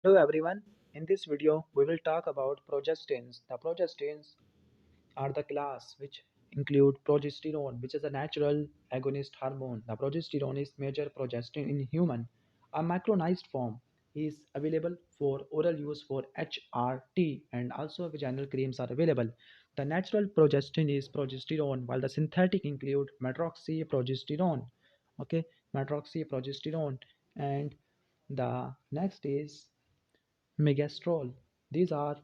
Hello everyone. In this video, we will talk about progestins. The progestins are the class which include progesterone, which is a natural agonist hormone. The progesterone is major progestin in human. A micronized form is available for oral use for HRT and also vaginal creams are available. The natural progestin is progesterone, while the synthetic include medroxyprogesterone. Okay, medroxyprogesterone, and the next is megastrol. These are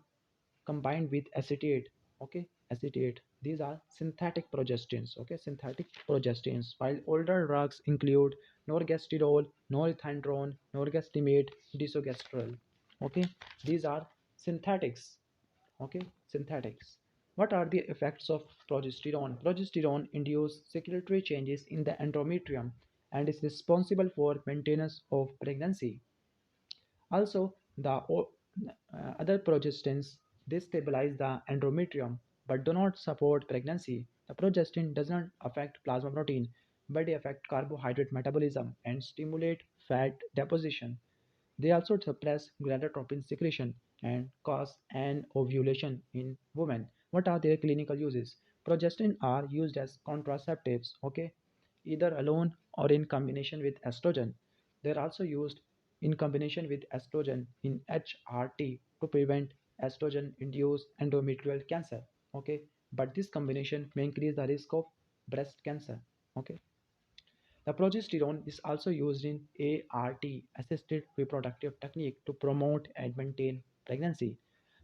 combined with acetate. Okay, acetate. These are synthetic progestins. Okay, synthetic progestins, while older drugs include norgestrol, norethindrone, norgestimate, disogestrel. Okay, these are synthetics. Okay, synthetics. What are the effects of progesterone? Progesterone induces secretory changes in the endometrium and is responsible for maintenance of pregnancy. Also, other progestins, they stabilize the endometrium but do not support pregnancy. The progestin does not affect plasma protein, but they affect carbohydrate metabolism and stimulate fat deposition. They also suppress gonadotropin secretion and cause an ovulation in women. What are their clinical uses? Progestin are used as contraceptives, okay, either alone or in combination with estrogen. They are also used in combination with estrogen in HRT to prevent estrogen-induced endometrial cancer, okay. But this combination may increase the risk of breast cancer, okay. The progesterone is also used in ART assisted reproductive technique to promote and maintain pregnancy.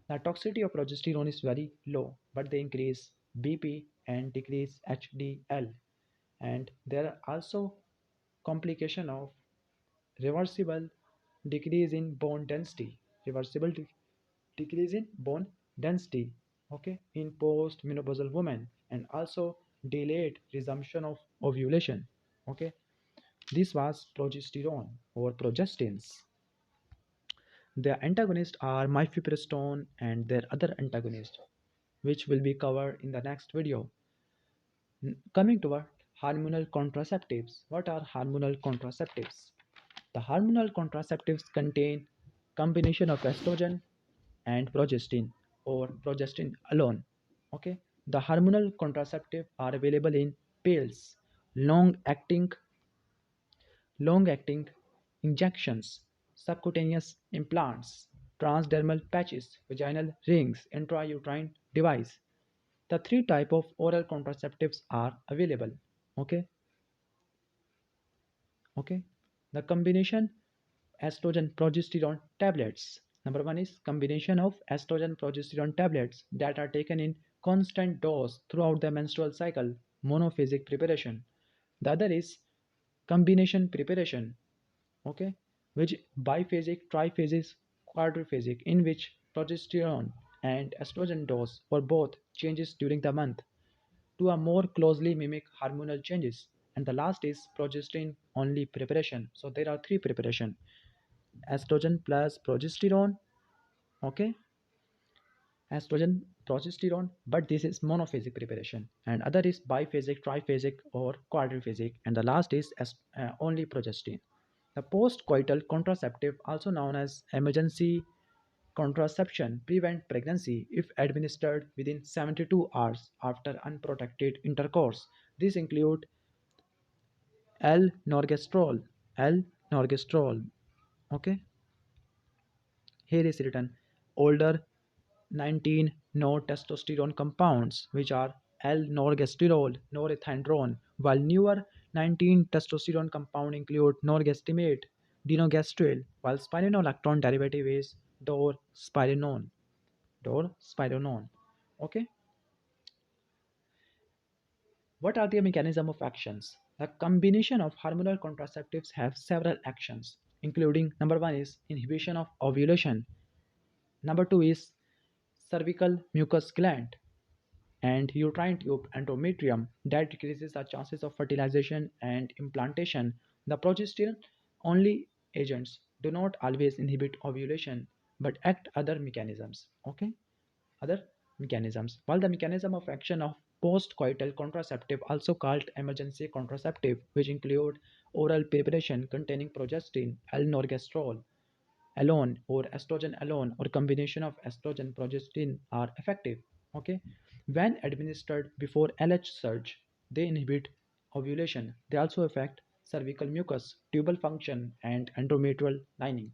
The toxicity of progesterone is very low, but they increase BP and decrease HDL. And there are also complication of reversible decrease in bone density. Reversible decrease in bone density, okay, in post-menopausal women, and also delayed resumption of ovulation, okay. This was progesterone or progestins. The antagonists are mifepristone and their other antagonists, which will be covered in the next video. Coming to our hormonal contraceptives. What are hormonal contraceptives? The hormonal contraceptives contain combination of estrogen and progestin or progestin alone. Okay, the hormonal contraceptive are available in pills, long acting long acting injections, subcutaneous implants, transdermal patches, vaginal rings, intrauterine device. The three type of oral contraceptives are available. Okay, okay. The combination estrogen progesterone tablets. Number one is combination of estrogen progesterone tablets that are taken in constant dose throughout the menstrual cycle, monophasic preparation. The other is combination preparation, okay, which biphasic, triphasic, quadriphasic, in which progesterone and estrogen dose for both changes during the month to a more closely mimic hormonal changes. And the last is progesterone only preparation. So there are three preparation: estrogen plus progesterone, okay, estrogen progesterone, but this is monophasic preparation, and other is biphasic, triphasic, or quadriphasic, and the last is only progesterone. The post-coital contraceptive, also known as emergency contraception, prevent pregnancy if administered within 72 hours after unprotected intercourse. These include L-norgestrol, L-norgestrol, okay. Here is written older 19 no-testosterone compounds, which are L-norgestrol, norethindrone, while newer 19 testosterone compound include norgestimate, dinogestrel, while spironolactone derivative is dorspironone. Dorspironone. Okay. What are the mechanism of actions? The combination of hormonal contraceptives have several actions, including number one is inhibition of ovulation, number two is cervical mucus gland, and uterine tube endometrium that decreases the chances of fertilization and implantation. The progesterone only agents do not always inhibit ovulation but act other mechanisms. Okay, other mechanisms. While the mechanism of action of post-coital contraceptive, also called emergency contraceptive, which include oral preparation containing progestin, L-norgestrol, alone or estrogen alone or combination of estrogen progestin are effective. Okay, when administered before LH surge, they inhibit ovulation. They also affect cervical mucus, tubal function, and endometrial lining.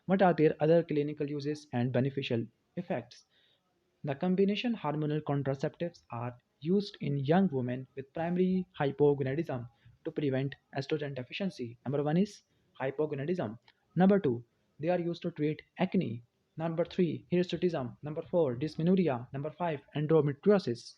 What are their other clinical uses and beneficial effects? The combination hormonal contraceptives are used in young women with primary hypogonadism to prevent estrogen deficiency. Number one is hypogonadism. Number two, they are used to treat acne. Number three, hirsutism. Number four, dysmenorrhea. Number five, endometriosis.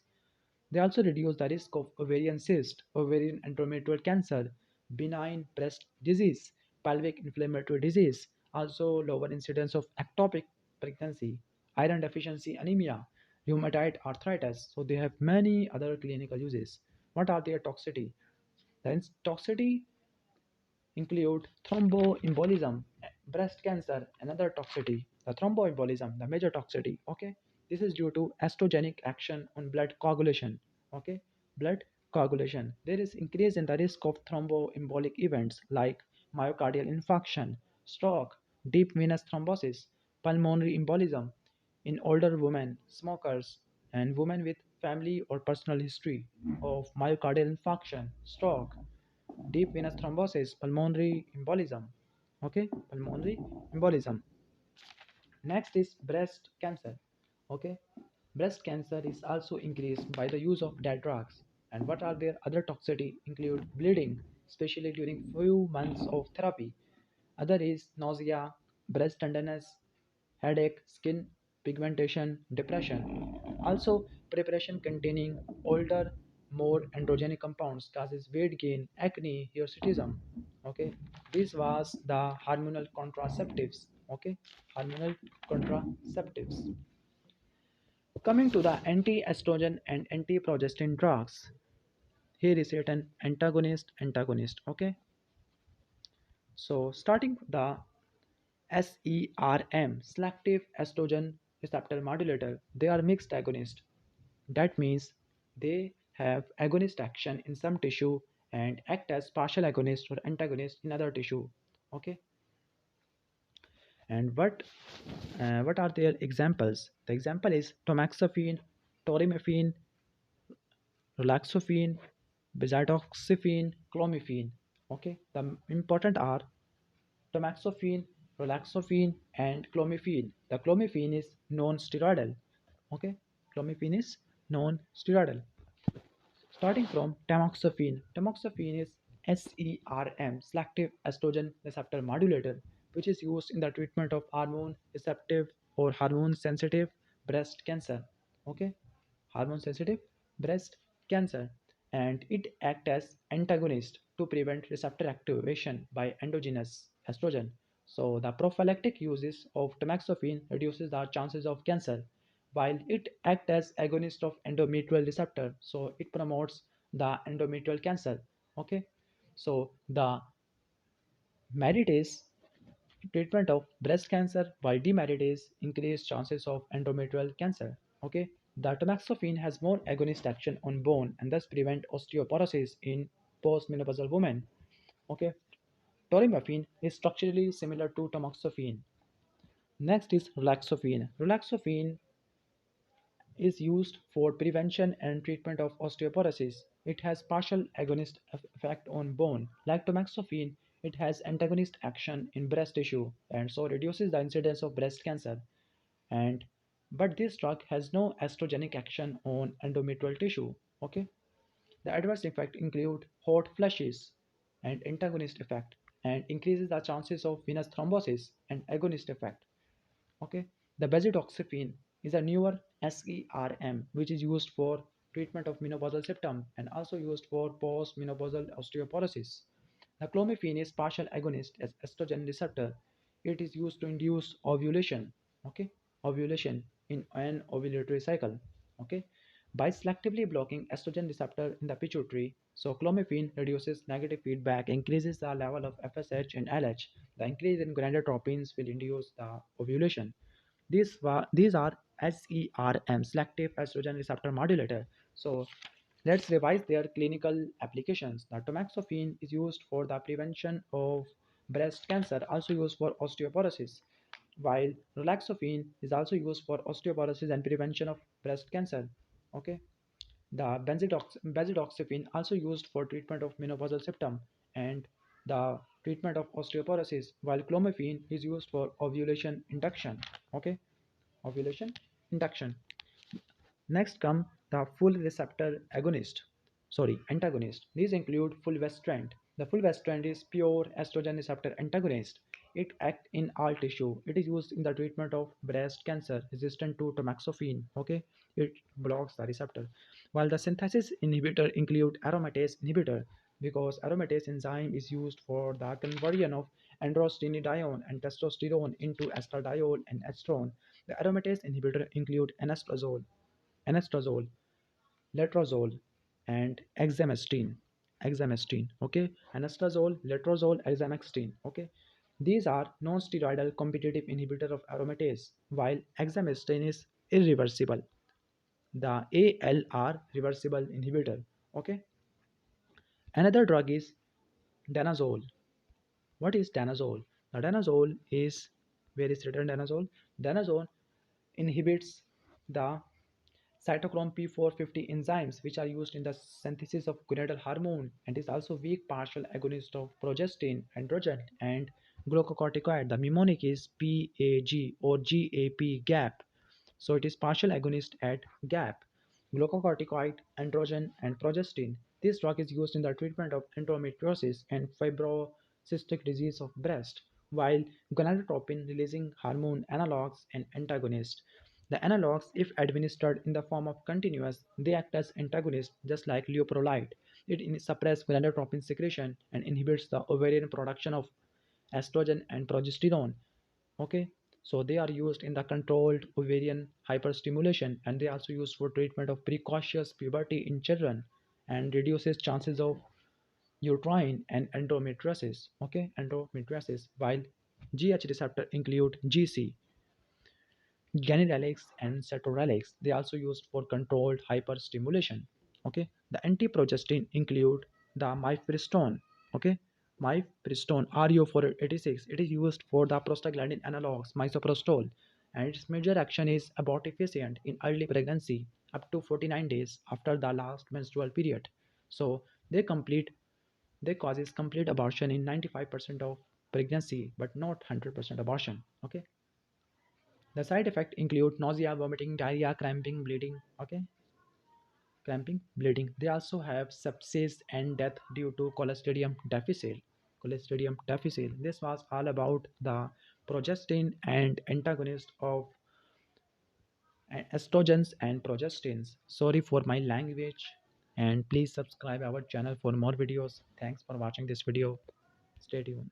They also reduce the risk of ovarian cyst, ovarian endometrial cancer, benign breast disease, pelvic inflammatory disease, also lower incidence of ectopic pregnancy, iron deficiency anemia, rheumatoid arthritis. So they have many other clinical uses. What are their toxicity? The toxicity include thromboembolism, breast cancer, another toxicity. The thromboembolism, the major toxicity. Okay, this is due to estrogenic action on blood coagulation. Okay, blood coagulation. There is increase in the risk of thromboembolic events like myocardial infarction, stroke, deep venous thrombosis, pulmonary embolism in older women, smokers, and women with family or personal history of myocardial infarction, stroke, deep venous thrombosis, pulmonary embolism. Okay, pulmonary embolism. Next is breast cancer. Okay, breast cancer is also increased by the use of dead drugs. And what are their other toxicity include bleeding, especially during few months of therapy. Other is nausea, breast tenderness, headache, skin pigmentation, depression. Also, preparation containing older, more androgenic compounds causes weight gain, acne, hirsutism. Okay, this was the hormonal contraceptives. Okay, hormonal contraceptives. Coming to the anti-estrogen and anti-progestin drugs. Here is written antagonist. Okay, so starting the SERM, selective estrogen receptor modulator. They are mixed agonist. That means they have agonist action in some tissue and act as partial agonist or antagonist in other tissue. Okay. And what are their examples? The example is tamoxifen, torimifene, Laxophene, Toxicity, clomiphene. Okay. The important are tamoxifen, relaxophene, and clomiphene. The clomiphene is non-steroidal. Okay, clomiphene is non-steroidal. Starting from tamoxifen. Tamoxifen is SERM, selective estrogen receptor modulator, which is used in the treatment of hormone receptive or hormone sensitive breast cancer. Okay, hormone sensitive breast cancer, and it acts as antagonist to prevent receptor activation by endogenous estrogen. So the prophylactic uses of tamoxifen reduces the chances of cancer, while it acts as agonist of endometrial receptor, so it promotes the endometrial cancer. Okay, so the merit is treatment of breast cancer, while demerit is increased chances of endometrial cancer. Okay, the tamoxifen has more agonist action on bone and thus prevent osteoporosis in postmenopausal women. Okay, torimifene is structurally similar to tamoxifen. Next is relaxophene. Relaxophene is used for prevention and treatment of osteoporosis. It has partial agonist effect on bone. Like tamoxifen, it has antagonist action in breast tissue and so reduces the incidence of breast cancer. And but this drug has no estrogenic action on endometrial tissue. Okay, the adverse effect include hot flashes and antagonist effect and increases the chances of venous thrombosis and agonist effect. Okay, the bezidoxifene is a newer SERM which is used for treatment of menopausal symptom and also used for postmenopausal osteoporosis. The clomiphene is partial agonist as estrogen receptor. It is used to induce ovulation. Okay, ovulation in an ovulatory cycle. Okay, by selectively blocking estrogen receptor in the pituitary, so clomiphene reduces negative feedback, increases the level of FSH and LH. The increase in gonadotropins will induce the ovulation. These are SERM, selective estrogen receptor modulator. So let's revise their clinical applications. The tamoxifen is used for the prevention of breast cancer, also used for osteoporosis. while Laxophene is also used for osteoporosis and prevention of breast cancer. Okay, the benzoxoxyphene also used for treatment of menopausal symptom and the treatment of osteoporosis, while clomiphene is used for ovulation induction. Okay, ovulation induction. Next come the full receptor agonist, antagonist. These include fulvestrant. The fulvestrant is pure estrogen receptor antagonist. It acts in all tissue. It is used in the treatment of breast cancer resistant to tamoxifen. Okay, it blocks the receptor. While the synthesis inhibitor include aromatase inhibitor because aromatase enzyme is used for the conversion of androstenedione and testosterone into estradiol and estrone. The aromatase inhibitor include anastrozole, letrozole, and Exemestane. Okay, anastrozole, letrozole, exemestane. Okay, these are non-steroidal competitive inhibitor of aromatase, while exemestane is irreversible. The ALR reversible inhibitor. Okay, another drug is Denazole. What is Denazole? The Denazole is where is written Denazole? Denazole inhibits the cytochrome P450 enzymes which are used in the synthesis of gonadal hormone and is also weak partial agonist of progestin, androgen and glucocorticoid. The mnemonic is PAG or GAP. So it is partial agonist at GAP, glucocorticoid, androgen and progestin. This drug is used in the treatment of endometriosis and fibrocystic disease of breast, while gonadotropin releasing hormone analogs and antagonists. The analogs, if administered in the form of continuous, they act as antagonists just like leuprolide. It suppresses gonadotropin secretion and inhibits the ovarian production of estrogen and progesterone. Okay, so they are used in the controlled ovarian hyperstimulation and they are also used for treatment of precocious puberty in children and reduces chances of uterine and endometriosis. Okay, endometriosis. While GH receptor include GC, ganirelix and cetorelix. They also used for controlled hyperstimulation. Okay, the antiprogestin include the mifepristone. Okay, mifepristone RU486. It is used for the prostaglandin analogs misoprostol, and its major action is abortifacient in early pregnancy up to 49 days after the last menstrual period. So they complete they causes complete abortion in 95% of pregnancy, but not 100% abortion. Okay, the side effects include nausea, vomiting, diarrhea, cramping, bleeding. Okay, cramping, bleeding. They also have sepsis and death due to Clostridium difficile. Clostridium difficile. This was all about the progestin and antagonist of estrogens and progestins. Sorry for my language, and please subscribe our channel for more videos. Thanks for watching this video. Stay tuned.